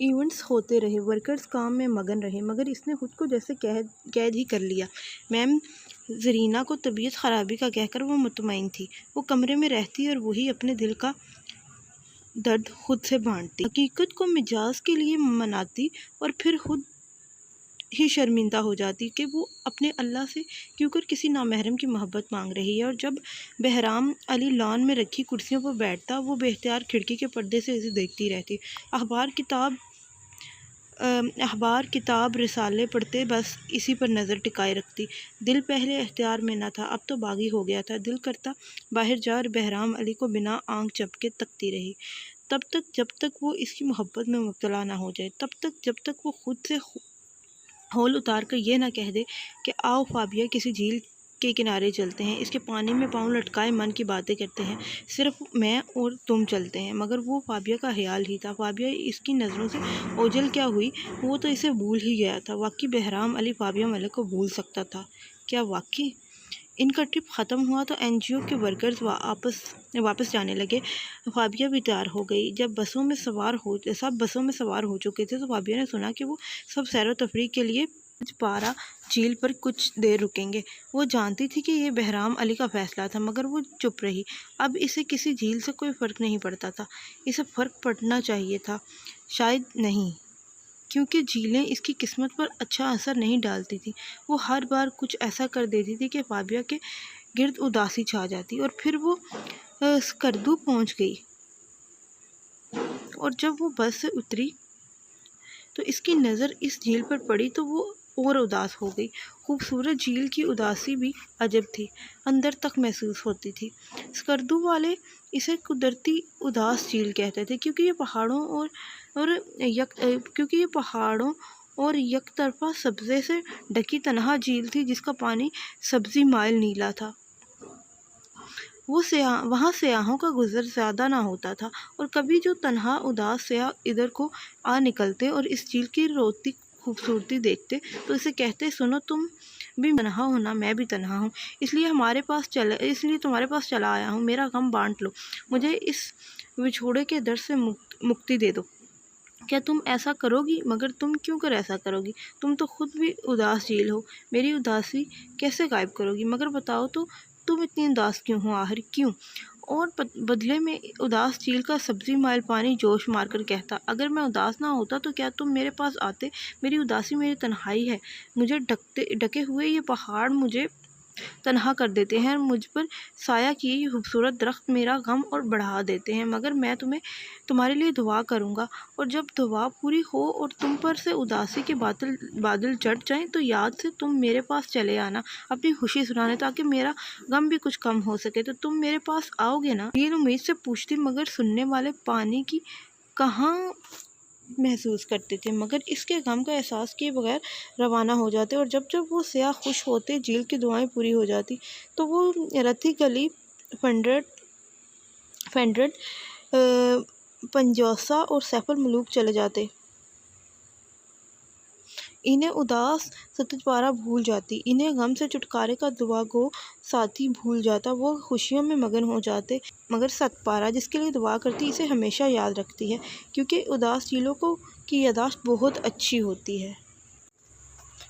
Events ہوتے رہے، workers کام میں مگن رہے، مگر اس نے خود کو جیسے قید ہی کر لیا۔ میم زرینہ کو طبیعت خرابی کا کہہ کر وہ مطمئن تھی۔ وہ کمرے میں رہتی اور وہی اپنے دل کا درد خود سے بانٹتی، حقیقت کو مجاز کے لیے مناتی اور پھر خود ہی شرمندہ ہو جاتی کہ وہ اپنے اللہ سے کیوں کر کسی نامحرم کی محبت مانگ رہی ہے۔ اور جب بہرام علی لان میں رکھی کرسیوں پر بیٹھتا، وہ بے اختیار کھڑکی کے پردے سے اسے دیکھتی رہتی۔ اخبار کتاب رسالے پڑھتے بس اسی پر نظر ٹکائے رکھتی۔ دل پہلے اختیار میں نہ تھا، اب تو باغی ہو گیا تھا۔ دل کرتا باہر جا اور بہرام علی کو بنا آنکھ جھپکے تکتی رہی، تب تک جب تک وہ اس کی محبت میں مبتلا نہ ہو جائے، تب تک جب تک وہ خود سے ہول اتار کر یہ نہ کہہ دے کہ آؤ فابیا کسی جھیل کے کنارے چلتے ہیں، اس کے پانی میں پاؤں لٹکائے من کی باتیں کرتے ہیں، صرف میں اور تم چلتے ہیں۔ مگر وہ فابیا کا خیال ہی تھا، فابیا اس کی نظروں سے اوجھل کیا ہوئی، وہ تو اسے بھول ہی گیا تھا۔ واقعی بہرام علی فابیا ملک کو بھول سکتا تھا کیا؟ واقعی ان کا ٹرپ ختم ہوا تو این جی او کے ورکرز واپس جانے لگے۔ فابیا بھی تیار ہو گئی۔ سب بسوں میں سوار ہو چکے تھے تو فابیا نے سنا کہ وہ سب سیر و تفریح کے لیے پارا جھیل پر کچھ دیر رکیں گے۔ وہ جانتی تھی کہ یہ بہرام علی کا فیصلہ تھا، مگر وہ چپ رہی۔ اب اسے کسی جھیل سے کوئی فرق نہیں پڑتا تھا۔ اسے فرق پڑنا چاہیے تھا، شاید نہیں، کیونکہ جھیلیں اس کی قسمت پر اچھا اثر نہیں ڈالتی تھیں۔ وہ ہر بار کچھ ایسا کر دیتی تھی کہ فابیا کے گرد اداسی چھا جاتی۔ اور پھر وہ اسکردو پہنچ گئی اور جب وہ بس سے اتری تو اس کی نظر اس جھیل پر پڑی تو وہ اور اداس ہو گئی۔ خوبصورت جھیل کی اداسی بھی عجب تھی، اندر تک محسوس ہوتی تھی۔ اسکردو والے اسے قدرتی اداس جھیل کہتے تھے کیونکہ یہ پہاڑوں اور یک طرفہ سبزے سے ڈھکی تنہا جھیل تھی جس کا پانی سبزی مائل نیلا تھا۔ وہاں سیاحوں کا گزر زیادہ نہ ہوتا تھا، اور کبھی جو تنہا اداس سیاح ادھر کو آ نکلتے اور اس جھیل کی روتی خوبصورتی دیکھتے تو اسے کہتے، سنو تم بھی تنہا ہو نا، میں بھی تنہا ہوں، اس لیے تمہارے پاس چلا آیا ہوں، میرا غم بانٹ لو، مجھے اس بچھوڑے کے درد سے مکتی دے دو۔ کیا تم ایسا کرو گی؟ مگر تم کیوں کر ایسا کرو گی؟ تم تو خود بھی اداس جھیل ہو، میری اداسی کیسے غائب کرو گی؟ مگر بتاؤ تو تم اتنی اداس کیوں ہو؟ آخر کیوں؟ اور بدلے میں اداس جھیل کا سبزی مائل پانی جوش مار کر کہتا، اگر میں اداس نہ ہوتا تو کیا تم میرے پاس آتے؟ میری اداسی میری تنہائی ہے، مجھے ڈھکے ہوئے یہ پہاڑ مجھے تنہا کر دیتے ہیں، اور مجھ پر سایہ کیے یہ خوبصورت درخت میرا غم اور بڑھا دیتے ہیں۔ مگر میں تمہارے لیے دعا کروں گا، اور جب دعا پوری ہو اور تم پر سے اداسی کے بادل چڑھ جائیں تو یاد سے تم میرے پاس چلے آنا اپنی خوشی سنانے، تاکہ میرا غم بھی کچھ کم ہو سکے۔ تو تم میرے پاس آؤ گے نا؟ یہ امید سے پوچھتی، مگر سننے والے پانی کی کہاں محسوس کرتے تھے، مگر اس کے غم کا احساس کیے بغیر روانہ ہو جاتے۔ اور جب وہ سیاح خوش ہوتے، جھیل کی دعائیں پوری ہو جاتی، تو وہ رتھی گلی، فنڈرڈ، پنجوسا اور سیف الملوک چلے جاتے۔ انہیں اداس ستج پارہ بھول جاتی، انہیں غم سے چھٹکارے کا دعا گو ساتھی بھول جاتا، وہ خوشیوں میں مگن ہو جاتے۔ مگر ست پارہ جس کے لیے دعا کرتی اسے ہمیشہ یاد رکھتی ہے، کیونکہ اداس جھیلوں کی یادداشت بہت اچھی ہوتی ہے۔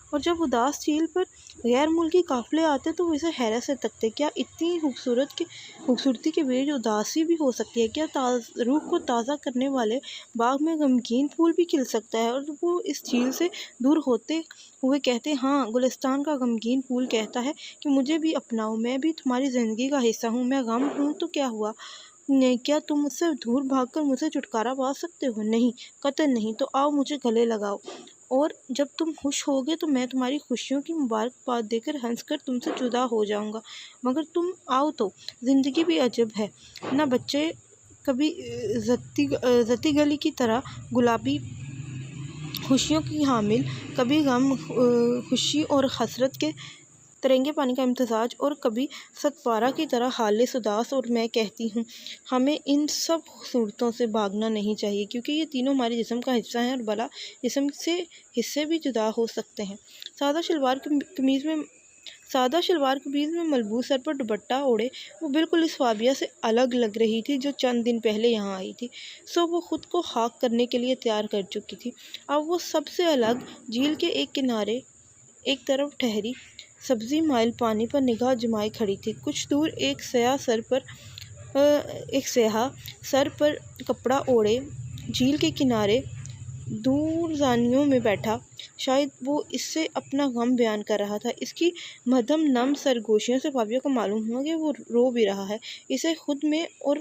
اور جب اداس جھیل پر غیر ملکی قافلے آتے تو وہ اسے حیرت سے تکتے، کیا اتنی خوبصورتی کے بیچ اداسی بھی ہو سکتی ہے؟ کیا روح کو تازہ کرنے والے باغ میں غمگین پھول بھی کھل سکتا ہے؟ اور وہ اس جھیل سے دور ہوتے ہوئے کہتے، ہاں، گلستان کا غمگین پھول کہتا ہے کہ مجھے بھی اپناؤ، میں بھی تمہاری زندگی کا حصہ ہوں، میں غم ہوں تو کیا ہوا؟ کیا تم مجھ سے دور بھاگ کر مجھ سے چھٹکارا پا سکتے ہو؟ نہیں، قطعاً نہیں، تو آؤ مجھے گلے لگاؤ، اور جب تم خوش ہوگے تو میں تمہاری خوشیوں کی مبارکباد دے کر ہنس کر تم سے جدا ہو جاؤں گا۔ مگر تم آؤ تو، زندگی بھی عجب ہے نا بچے، کبھی ذاتی گلی کی طرح گلابی خوشیوں کی حامل، کبھی غم، خوشی اور حسرت کے ترنگے پانی کا امتزاج، اور کبھی ست پارہ کی طرح خالص اداس۔ اور میں کہتی ہوں، ہمیں ان سب صورتوں سے بھاگنا نہیں چاہیے، کیونکہ یہ تینوں ہمارے جسم کا حصہ ہیں، اور بھلا جسم سے حصے بھی جدا ہو سکتے ہیں۔ سادہ شلوار قمیض میں سادہ شلوار قمیض میں ملبوس سر پر دوپٹہ اوڑھے وہ بالکل اس فابیہ سے الگ لگ رہی تھی جو چند دن پہلے یہاں آئی تھی۔ وہ خود کو خاک کرنے کے لیے تیار کر چکی تھی۔ اب وہ سب سے الگ جھیل کے ایک کنارے ایک طرف ٹھہری سبزی مائل پانی پر نگاہ جمائے کھڑی تھی۔ کچھ دور ایک سیاح سر پر کپڑا اوڑھے جھیل کے کنارے دور زانیوں میں بیٹھا، شاید وہ اس سے اپنا غم بیان کر رہا تھا۔ اس کی مدھم نم سرگوشیوں سے فابیہ کو معلوم ہوا کہ وہ رو بھی رہا ہے۔ اسے خود میں اور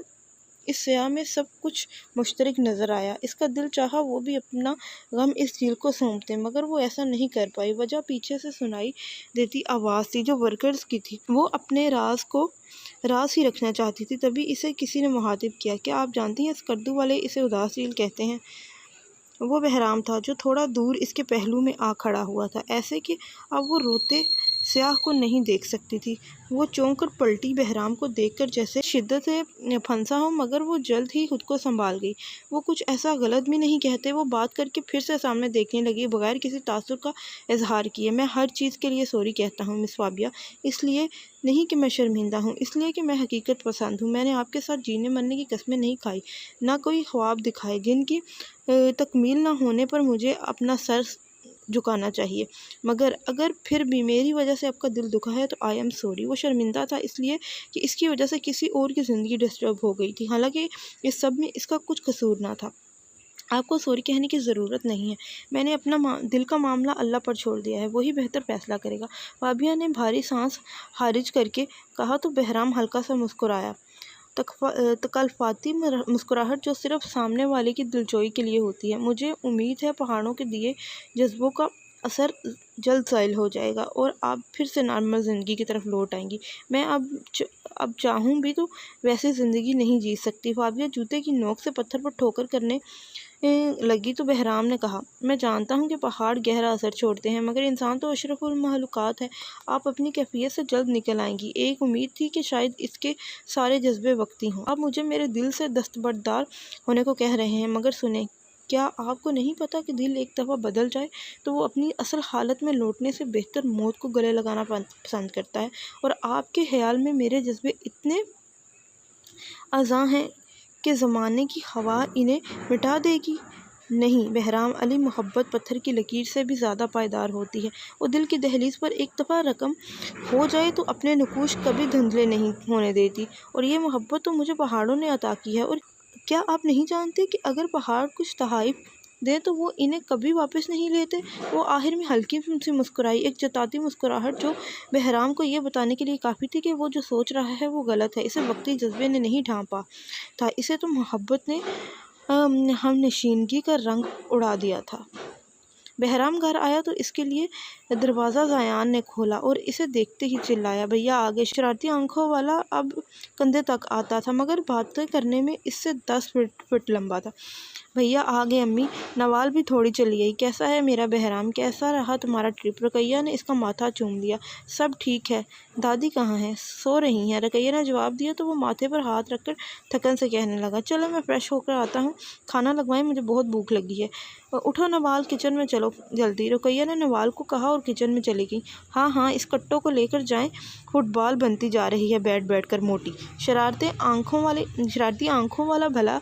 اس سیاح میں سب کچھ مشترک نظر آیا۔ اس کا دل چاہا وہ بھی اپنا غم اس جھیل کو سونپ دے، مگر وہ ایسا نہیں کر پائی۔ وجہ پیچھے سے سنائی دیتی آواز تھی جو ورکرز کی تھی۔ وہ اپنے راز کو راز ہی رکھنا چاہتی تھی۔ تبھی اسے کسی نے مخاطب کیا، کیا آپ جانتی ہیں اسکردو والے اسے اداس جھیل کہتے ہیں؟ وہ بہرام تھا جو تھوڑا دور اس کے پہلو میں آ کھڑا ہوا تھا، ایسے کہ اب وہ روتے سیاح کو نہیں دیکھ سکتی تھی۔ وہ چونک کر پلٹی، بہرام کو دیکھ کر جیسے شدت سے پھنسا ہو، مگر وہ جلد ہی خود کو سنبھال گئی۔ وہ کچھ ایسا غلط بھی نہیں کہتے، وہ بات کر کے پھر سے سامنے دیکھنے لگی بغیر کسی تاثر کا اظہار کیے۔ میں ہر چیز کے لیے سوری کہتا ہوں مس فابیہ، اس لیے نہیں کہ میں شرمندہ ہوں، اس لیے کہ میں حقیقت پسند ہوں۔ میں نے آپ کے ساتھ جینے مرنے کی قسمیں نہیں کھائی، نہ کوئی خواب دکھائے جن کی تکمیل نہ ہونے پر مجھے اپنا سر جھکانا چاہیے، مگر اگر پھر بھی میری وجہ سے آپ کا دل دکھا ہے تو آئی ایم سوری۔ وہ شرمندہ تھا اس لیے کہ اس کی وجہ سے کسی اور کی زندگی ڈسٹرب ہو گئی تھی، حالانکہ اس سب میں اس کا کچھ قصور نہ تھا۔ آپ کو سوری کہنے کی ضرورت نہیں ہے، میں نے اپنا دل کا معاملہ اللہ پر چھوڑ دیا ہے، وہی بہتر فیصلہ کرے گا۔ فابیہ نے بھاری سانس خارج کر کے کہا تو بہرام ہلکا سا مسکرایا، تکلفاتی مسکراہٹ جو صرف سامنے والے کی دلجوئی کے لیے ہوتی ہے۔ مجھے امید ہے پہاڑوں کے دیے جذبوں کا اثر جلد زائل ہو جائے گا اور آپ پھر سے نارمل زندگی کی طرف لوٹ آئیں گی۔ میں اب چاہوں بھی تو ویسی زندگی نہیں جی سکتی۔ فابیہ جوتے کی نوک سے پتھر پر ٹھوکر کرنے لگی تو بہرام نے کہا، میں جانتا ہوں کہ پہاڑ گہرا اثر چھوڑتے ہیں، مگر انسان تو اشرف المخلوقات ہے، آپ اپنی کیفیت سے جلد نکل آئیں گی۔ ایک امید تھی کہ شاید اس کے سارے جذبے وقتی ہوں۔ آپ مجھے میرے دل سے دستبردار ہونے کو کہہ رہے ہیں، مگر سنیں، کیا آپ کو نہیں پتا کہ دل ایک دفعہ بدل جائے تو وہ اپنی اصل حالت میں لوٹنے سے بہتر موت کو گلے لگانا پسند کرتا ہے؟ اور آپ کے خیال میں میرے جذبے اتنے ازاں ہیں کہ زمانے کی ہوا انہیں مٹا دے گی؟ نہیں بہرام علی، محبت پتھر کی لکیر سے بھی زیادہ پائیدار ہوتی ہے۔ وہ دل کی دہلیز پر ایک دفعہ رقم ہو جائے تو اپنے نقوش کبھی دھندلے نہیں ہونے دیتی، اور یہ محبت تو مجھے پہاڑوں نے عطا کی ہے۔ اور کیا آپ نہیں جانتے کہ اگر پہاڑ کچھ تحائف دیں تو وہ انہیں کبھی واپس نہیں لیتے؟ وہ آخر میں ہلکی سی مسکرائی، ایک جتاتی مسکراہٹ جو بہرام کو یہ بتانے کے لیے کافی تھی کہ وہ جو سوچ رہا ہے وہ غلط ہے۔ اسے وقتی جذبے نے نہیں ڈھانپا تھا، اسے تو محبت نے ہم نشینگی کا رنگ اڑا دیا تھا۔ بہرام گھر آیا تو اس کے لیے دروازہ زیان نے کھولا اور اسے دیکھتے ہی چلایا، بھیا آ گئے۔ شرارتی آنکھوں والا اب کندھے تک آتا تھا، مگر باتیں کرنے میں اس سے 10 فٹ لمبا تھا۔ بھیا آ گئے امی، نوال بھی تھوڑی چلی آئی۔ کیسا ہے میرا بہرام، کیسا رہا تمہارا ٹرپ؟ رقیہ نے اس کا ماتھا چوم لیا، سب ٹھیک ہے۔ دادی کہاں ہیں؟ سو رہی ہیں، رقیہ نے جواب دیا تو وہ ماتھے پر ہاتھ رکھ کر تھکن سے کہنے لگا، چلو میں فریش ہو کر آتا ہوں، کھانا لگوائیں، مجھے بہت بھوک لگی ہے۔ اٹھو نوال، کچن میں چلو جلدی۔ رقیہ نے نوال کو کہا اور کچن میں چلی گئی۔ ہاں ہاں، اس کٹو کو لے کر جائیں، فٹ بال بنتی جا رہی ہے بیٹھ کر موٹی۔ شرارتی آنکھوں والا بھلا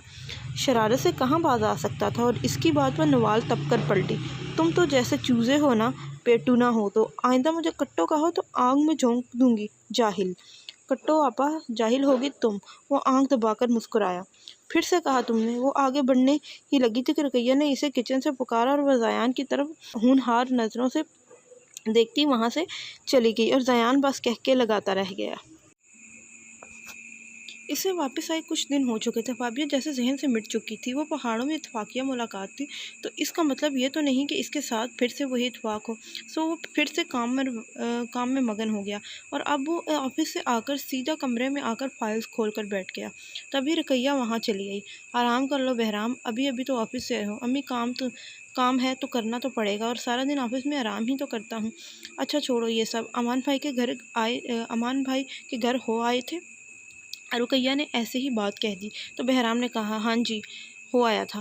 شرارت سے کہاں باز آ سکتا تھا، اور اس کی بات پر نوال تپ کر پلٹی، تم تو جیسے چوزے ہو نا، پیٹو نہ ہو تو آئندہ مجھے کٹو کہو تو آنکھ میں جھونک دوں گی، جاہل۔ کٹو آپا، جاہل ہوگی تم۔ وہ آنکھ دبا کر مسکرایا۔ پھر سے کہا تم نے؟ وہ آگے بڑھنے ہی لگی تھی کہ رقیہ نے اسے کچن سے پکارا اور وہ زیان کی طرف ہونہار نظروں سے دیکھتی وہاں سے چلی گئی، اور زیان بس کہکے لگاتا رہ گیا۔ اسے واپس آئے کچھ دن ہو چکے تھے، فابیہ جیسے ذہن سے مٹ چکی تھی۔ وہ پہاڑوں میں اتفاقیہ ملاقات تھی تو اس کا مطلب یہ تو نہیں کہ اس کے ساتھ پھر سے وہی اتفاق ہو۔ وہ پھر سے کام میں مگن ہو گیا، اور اب وہ آفس سے آ کر سیدھا کمرے میں آ کر فائلز کھول کر بیٹھ گیا۔ تبھی رقیہ وہاں چلی آئی۔ آرام کر لو بہرام، ابھی تو آفس سے آئے ہو۔ امی کام ہے تو کرنا تو پڑے گا، اور سارا دن آفس میں آرام ہی تو کرتا ہوں۔ اچھا چھوڑو یہ سب، امان بھائی کے گھر ہو آئے تھے؟ رقیہ نے ایسے ہی بات کہہ دی تو بہرام نے کہا، ہاں جی، ہو آیا تھا۔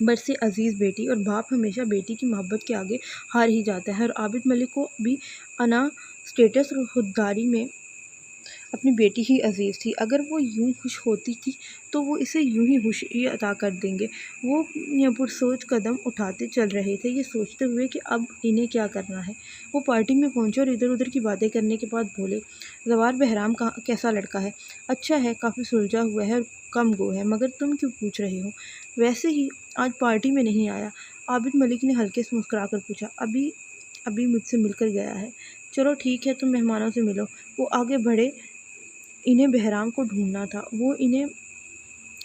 برسے عزیز بیٹی، اور باپ ہمیشہ بیٹی کی محبت کے آگے ہار ہی جاتا ہے۔ اور عابد ملک کو بھی انا اسٹیٹس اور خودداری میں اپنی بیٹی ہی عزیز تھی۔ اگر وہ یوں خوش ہوتی تھی تو وہ اسے یوں ہی خوشی عطا کر دیں گے۔ وہ پرسوچ قدم اٹھاتے چل رہے تھے، یہ سوچتے ہوئے کہ اب انہیں کیا کرنا ہے۔ وہ پارٹی میں پہنچے اور ادھر ادھر کی باتیں کرنے کے بعد بولے، زوار بہرام کیسا لڑکا ہے؟ اچھا ہے، کافی سلجھا ہوا ہے اور کم گو ہے، مگر تم کیوں پوچھ رہے ہو؟ ویسے ہی، آج پارٹی میں نہیں آیا؟ عابد ملک نے ہلکے سے مسکرا کر پوچھا۔ ابھی مجھ سے مل کر گیا ہے۔ چلو ٹھیک ہے، تم مہمانوں سے ملو۔ وہ آگے بڑھے، انہیں بہرام کو ڈھونڈنا تھا۔ وہ انہیں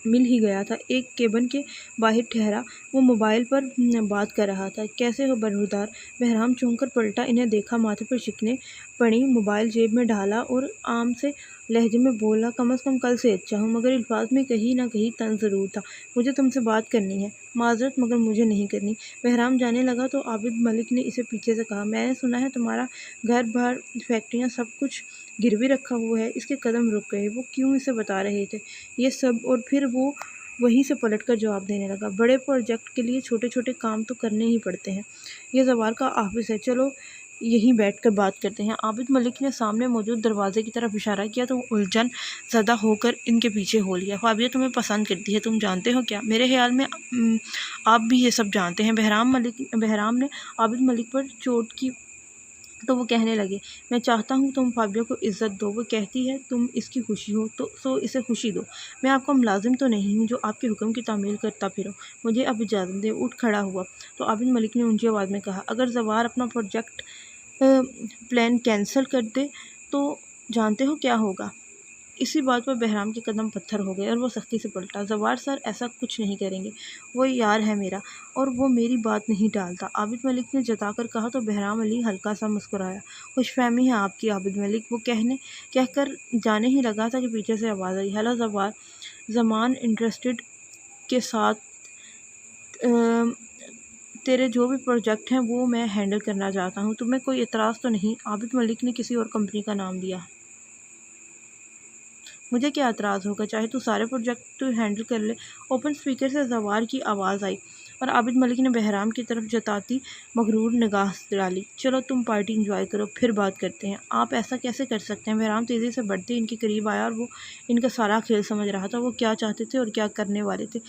مل ہی گیا تھا، ایک کیبن کے باہر ٹھہرا، وہ موبائل پر بات کر رہا تھا۔ کیسے ہو برہودار؟ بہرام چونک کر پلٹا، انہیں دیکھا، ماتھے پر شکنیں پڑیں، موبائل جیب میں ڈالا اور عام سے لہجے میں بولا، کم از کم کل سے اچھا ہوں، مگر الفاظ میں کہیں نہ کہیں طنز ضرور تھا۔ مجھے تم سے بات کرنی ہے۔ معذرت، مگر مجھے نہیں کرنی۔ بہرام جانے لگا تو عابد ملک نے اسے پیچھے سے کہا، میں نے سنا ہے تمہارا گھر بار فیکٹریاں سب کچھ گروی رکھا ہوا ہے۔ اس کے قدم رک گئے۔ وہ کیوں اسے بتا رہے تھے یہ سب؟ اور پھر وہ وہیں سے پلٹ کر جواب دینے لگا، بڑے پروجیکٹ کے لیے چھوٹے چھوٹے کام تو کرنے ہی پڑتے ہیں۔ یہ زوار کا آفس ہے، چلو یہیں بیٹھ کر بات کرتے ہیں۔ عابد ملک نے سامنے موجود دروازے کی طرف اشارہ کیا تو وہ الجھن زدہ ہو کر ان کے پیچھے ہو لیا۔ فابیہ تمہیں پسند کرتی ہے، تم جانتے ہو کیا؟ میرے خیال میں آپ بھی یہ سب جانتے ہیں۔ بہرام نے عابد ملک پر چوٹ کی تو وہ کہنے لگے، میں چاہتا ہوں تم فابیہ کو عزت دو، وہ کہتی ہے تم اس کی خوشی ہو تو سو اسے خوشی دو۔ میں آپ کا ملازم تو نہیں ہوں جو آپ کے حکم کی تعمیل کرتا پھروں۔ مجھے اب اجازت دے۔ اٹھ کھڑا ہوا تو عابد ملک نے اونچی آواز میں کہا، اگر زوار اپنا پروجیکٹ پلان کینسل کر دے تو جانتے ہو کیا ہوگا؟ اسی بات پر بہرام کے قدم پتھر ہو گئے اور وہ سختی سے پلٹا۔ زوار سر ایسا کچھ نہیں کریں گے، وہ یار ہے میرا اور وہ میری بات نہیں ٹالتا، عابد ملک نے جتا کر کہا تو بہرام علی ہلکا سا مسکرایا۔ خوش فہمی ہے آپ کی عابد ملک، وہ کہہ کر جانے ہی لگا تھا کہ پیچھے سے آواز آئی، ہیلو زوار، زمان انٹرسٹڈ کے ساتھ تیرے جو بھی پروجیکٹ ہیں وہ میں ہینڈل کرنا چاہتا ہوں، تمہیں کوئی اعتراض تو نہیں؟ عابد ملک نے کسی اور کمپنی کا نام دیا۔ مجھے کیا اعتراض ہوگا، چاہے تو سارے پروجیکٹ ہینڈل کر لے۔ اوپن اسپیکر سے زوار کی آواز آئی اور عابد ملک نے بہرام کی طرف جتاتی مغرور نگاہ ڈالی، چلو تم پارٹی انجوائے کرو، پھر بات کرتے ہیں۔ آپ ایسا کیسے کر سکتے ہیں؟ بہرام تیزی سے بڑھتے ان کے قریب آیا اور وہ ان کا سارا کھیل سمجھ رہا تھا، وہ کیا چاہتے تھے اور کیا کرنے والے تھے۔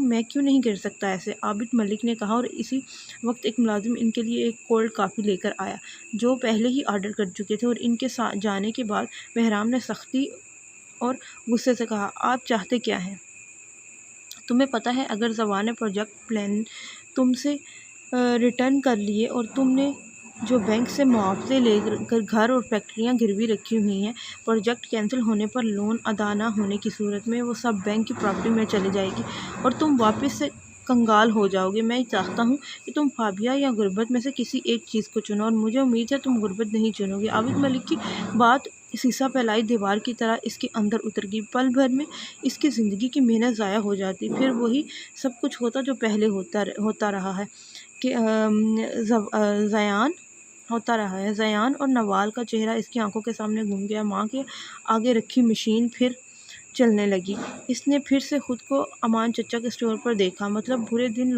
میں کیوں نہیں کر سکتا ایسے؟ عابد ملک نے کہا، اور اسی وقت ایک ملازم ان کے لیے ایک کولڈ کافی لے کر آیا جو پہلے ہی آرڈر کر چکے تھے، اور ان کے جانے کے بعد بہرام نے سختی اور غصے سے کہا، آپ چاہتے کیا ہیں؟ تمہیں پتہ ہے اگر زوار نے پروجیکٹ پلان تم سے ریٹرن کر لیے اور تم نے جو بینک سے معاوضے لے کر گھر اور فیکٹریاں گروی رکھی ہوئی ہیں، پروجیکٹ کینسل ہونے پر لون ادا نہ ہونے کی صورت میں وہ سب بینک کی پراپرٹی میں چلی جائے گی اور تم واپس سے کنگال ہو جاؤ گے۔ میں چاہتا ہوں کہ تم فابیہ یا غربت میں سے کسی ایک چیز کو چنو، اور مجھے امید ہے تم غربت نہیں چنو گے۔ عابد ملک کی بات سیسا پھیلائی دیوار کی طرح اس کے اندر اتر گئی، پل بھر میں اس کی زندگی کی محنت ضائع ہو جاتی، پھر وہی سب کچھ ہوتا جو پہلے ہوتا رہا ہے کہ زیان اور نوال کا چہرہ اس کی آنکھوں کے سامنے گھوم گیا۔ ماں کے آگے رکھی مشین پھر چلنے لگی۔ اس نے پھر سے خود کو امان چچا کے اسٹور پر دیکھا، مطلب برے دن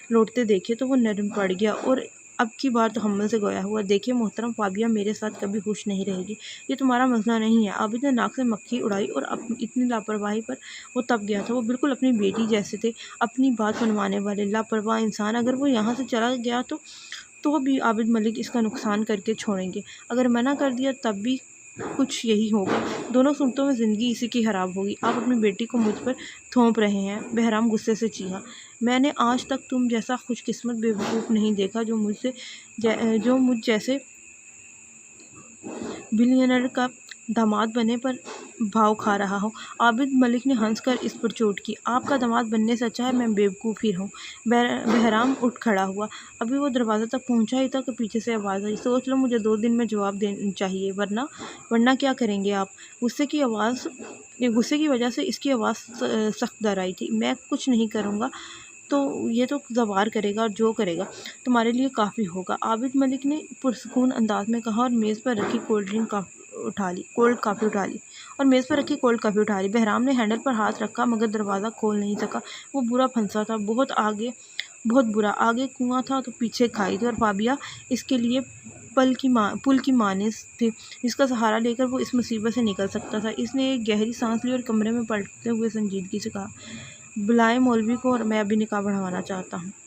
لوٹتے دیکھے تو وہ نرم پڑ گیا اور اب کی بار تحمل سے گویا ہوا، دیکھیے محترم، فابیہ میرے ساتھ کبھی خوش نہیں رہے گی، یہ تمہارا مسئلہ نہیں ہے۔ عابد نے ناک سے مکھی اڑائی اور اتنی لاپرواہی پر وہ تپ گیا تھا، وہ بالکل اپنی بیٹی جیسے تھے، اپنی بات منوانے والے، لاپرواہ انسان۔ اگر وہ یہاں سے چلا گیا تو بھی عابد ملک اس کا نقصان کر کے چھوڑیں گے، اگر منع کر دیا تب بھی کچھ یہی ہوگا، دونوں صورتوں میں زندگی اسی کی خراب ہوگی۔ آپ اپنی بیٹی کو مجھ پر تھوپ رہے ہیں، بہرام غصے سے چیخا۔ میں نے آج تک تم جیسا خوش قسمت بیوقوف نہیں دیکھا جو مجھ جیسے بلینئر کا داماد بننے پر بھاؤ کھا رہا ہو۔ عابد ملک نے ہنس کر اس پر چوٹ کی، آپ کا داماد بننے سے اچھا ہے میں بیوقوف ہی رہوں۔ بہرام اٹھ کھڑا ہوا، ابھی وہ دروازے تک پہنچا ہی تھا کہ پیچھے سے آواز آئی، سوچ لو، مجھے 2 دن میں جواب دینا چاہیے، ورنہ کیا کریں گے آپ؟ غصے کی وجہ سے اس کی آواز سخت ڈر آئی تھی۔ میں کچھ نہیں کروں گا تو یہ تو زوار کرے گا، اور جو کرے گا تمہارے لیے کافی ہوگا، عابد ملک نے پرسکون انداز میں کہا اور میز پر رکھی کولڈ ڈرنک کولڈ کافی اٹھا لی اور میز پر رکھی کولڈ کافی اٹھا لی۔ بہرام نے ہینڈل پر ہاتھ رکھا مگر دروازہ کھول نہیں سکا۔ وہ برا پھنسا تھا، بہت برا۔ آگے کنواں تھا تو پیچھے کھائی تھی اور فابیا اس کے لیے پل کی مانند تھی جس کا سہارا لے کر وہ اس مصیبت سے نکل سکتا تھا۔ اس نے ایک گہری سانس لی اور کمرے میں پلٹتے ہوئے سنجیدگی سے کہا، بلائیں مولوی کو اور میں ابھی نکاح پڑھوانا چاہتا ہوں۔